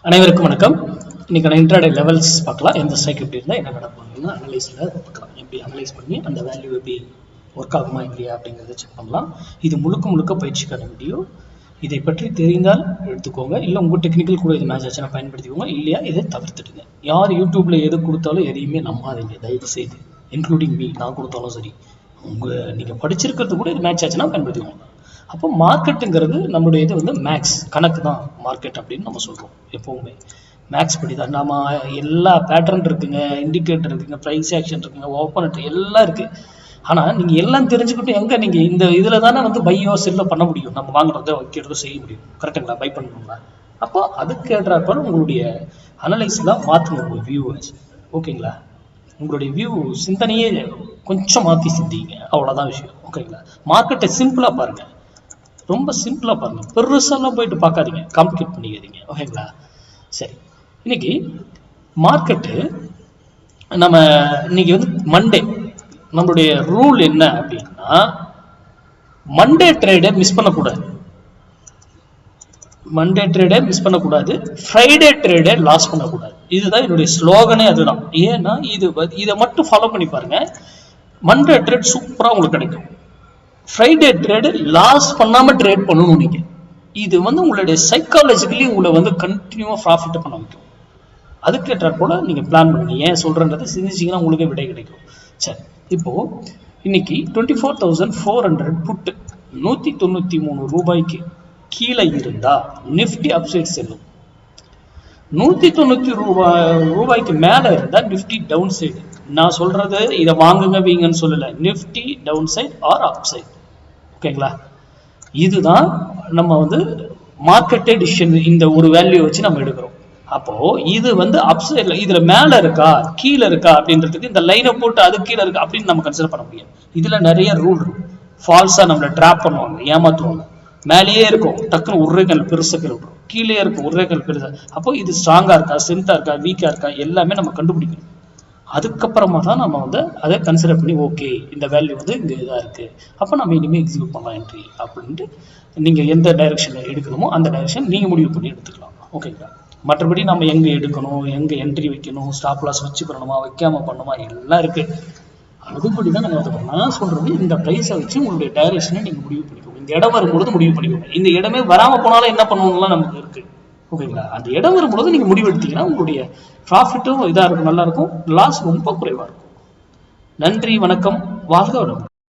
அனைவருக்கும் வணக்கம். இன்னைக்கான இன்ட்ராடே லெவல்ஸ் பார்க்கலாம். எந்த ஸ்ட்ரைக் எப்படி இருந்தால் என்ன நடப்பாங்கன்னா அனலைஸில் பார்க்கலாம். எப்படி அனலைஸ் பண்ணி அந்த வேல்யூ எப்படி ஒர்க் ஆகுமா இல்லையா அப்படிங்கிறத செக் பண்ணலாம். இது முழுக்க பயிற்சிக்கான வீடியோ. இதை பற்றி தெரிந்தால் எடுத்துக்கோங்க, இல்லை உங்கள் டெக்னிக்கல் கூட இது மேட்ச் ஆச்சுன்னா பயன்படுத்திக்கோங்க, இல்லையா இதை தவிர்த்துடுங்க. யார் யூடியூப்ல எது கொடுத்தாலும் எதையுமே நம்பாதீங்க தயவு செய்து, இன்க்ளூடிங் மீ. நான் கொடுத்தாலும் சரி, நீங்கள் படிச்சிருக்கிறது கூட இது மேட்ச் ஆச்சுன்னா பயன்படுத்திக்கோங்க. அப்போ மார்க்கெட்டுங்கிறது நம்மளுடைய இது வந்து மேக்ஸ் கணக்கு தான் மார்க்கெட் அப்படின்னு நம்ம சொல்கிறோம். எப்போவுமே மேக்ஸ் படி தான். நம்ம எல்லா பேட்டர்ன் இருக்குங்க, இண்டிகேட்டர் இருக்குங்க, ப்ரைஸ் ஆக்ஷன் இருக்குங்க, ஓப்பன் எல்லாம் இருக்குது. ஆனால் நீங்கள் எல்லாம் தெரிஞ்சுக்கிட்டு எங்கே நீங்கள் இந்த இதில் தானே வந்து பையோ செல்லோ பண்ண முடியும். நம்ம வாங்குறதோ வைக்கிறதோ செய்ய முடியும். கரெக்டுங்களா? பை பண்ணணுங்களா? அப்போ அதுக்கு ஏற்றாப்போல் உங்களுடைய அனலைஸ்லாம் மாற்றுங்க உங்கள் வியூவர்ஸ். ஓகேங்களா? உங்களுடைய வியூ சிந்தனையே கொஞ்சம் மாற்றி சிந்திங்க, அவ்வளோதான் விஷயம். ஓகேங்களா? மார்க்கெட்டை சிம்பிளாக பாருங்கள், ரொம்ப சிம்பிளாக பாருங்கள், பெருசாலாம் போயிட்டு பார்க்காதீங்க, காம்ப்ளிகேட் பண்ணிக்காதீங்க. ஓகேங்களா? சரி, இன்னைக்கு மார்க்கெட்டு நம்ம இன்னைக்கு வந்து மண்டே. நம்மளுடைய ரூல் என்ன அப்படின்னா, மண்டே ட்ரேடை மிஸ் பண்ணக்கூடாது. மண்டே ட்ரேடை மிஸ் பண்ணக்கூடாது, ஃப்ரைடே ட்ரேடை லாஸ் பண்ணக்கூடாது. இதுதான் என்னுடைய ஸ்லோகனே. அதுதான். ஏன்னா இதை மட்டும் ஃபாலோ பண்ணி பாருங்க, மண்டே ட்ரேட் சூப்பராக உங்களுக்கு கிடைக்கும். ஃப்ரைடே ட்ரேடு லாஸ் பண்ணாமல் ட்ரேட் பண்ணணும். நீங்கள் இது வந்து உங்களுடைய சைக்காலஜிக்கலி உங்களை வந்து கண்டினியூவாக ப்ராஃபிட் பண்ண வைக்கும். அதுக்கேற்ற போல நீங்கள் பிளான் பண்ணுங்க. ஏன் சொல்கிறன்றதை சிந்திச்சிங்கன்னா உங்களுக்கே விடை கிடைக்கும். சரி, இப்போது இன்னைக்கு 24,400 புட்டு 193 ரூபாய்க்கு கீழே இருந்தால் நிஃப்டி அப்சைட் செல்லும். 190 ரூபாய்க்கு மேலே இருந்தால் நிஃப்டி டவுன் சைடு. நான் சொல்றது இதை வாங்குங்க வீங்கன்னு சொல்லலை, Nifty down side or up side. ஓகேங்களா? இதுதான் நம்ம வந்து மார்க்கெட்டே டிசிஷன். இந்த ஒரு வேல்யூ வச்சு நம்ம எடுக்கிறோம். அப்போ இது வந்து அப்சைட்ல இதுல மேல இருக்கா கீழே இருக்கா அப்படின்றதுக்கு இந்த லைனை போட்டு அது கீழே இருக்கா அப்படின்னு நம்ம கன்சிடர் பண்ண முடியாது. இதுல நிறைய ரூல் இருக்கு. ஃபால்ஸா நம்மளை ட்ராப் பண்ணுவாங்க, ஏமாத்துவாங்க. மேலேயே இருக்கும், டக்குன்னு ஒரே கல் பெருசா கீழே விட்டுரும், கீழே இருக்கும் ஒரே கல் பெருசா. அப்போ இது ஸ்ட்ராங்கா இருக்கா, ஸ்ட்ரென்த்தா இருக்கா, வீக்கா இருக்கா, எல்லாமே நம்ம கண்டுபிடிக்கணும். அதுக்கப்புறமா தான் நம்ம வந்து அதை கன்சிடர் பண்ணி ஓகே இந்த வேல்யூ வந்து இங்கே இதாக இருக்குது, அப்போ நம்ம இனிமேல் எக்ஸிக்யூட் பண்ணலாம் என்ட்ரி அப்படின்ட்டு நீங்கள் எந்த டைரெக்ஷனில் எடுக்கணுமோ அந்த டைரெக்ஷன் நீங்கள் முடிவு பண்ணி எடுத்துக்கலாம். ஓகேங்களா? மற்றபடி நம்ம எங்கே எடுக்கணும், எங்கே என்ட்ரி வைக்கணும், ஸ்டாப் லாஸ் வச்சு பண்ணணுமா வைக்காம பண்ணணுமா எல்லாம் இருக்குது. அதுபடி தான் நம்ம எடுத்துக்கணும். நான் சொல்கிறது இந்த ப்ரைஸை வச்சு உங்களுடைய டைரெக்ஷனை நீங்கள் முடிவு பண்ணிக்கணும். இந்த இடம் வரும்பொழுது முடிவு பண்ணிக்கணும். இந்த இடமே வராமல் போனாலும் என்ன பண்ணணும்லாம் நமக்கு இருக்குது. ஓகேங்களா? அந்த இடம் வரும்பொழுது நீங்கள் முடிவு எடுத்தீங்கன்னா உங்களுடைய ப்ராஃபிட்டும் இதாக இருக்கும், நல்லா இருக்கும், லாஸ் ரொம்ப குறைவாக இருக்கும். நன்றி, வணக்கம், வாழ்க வளமுடன்.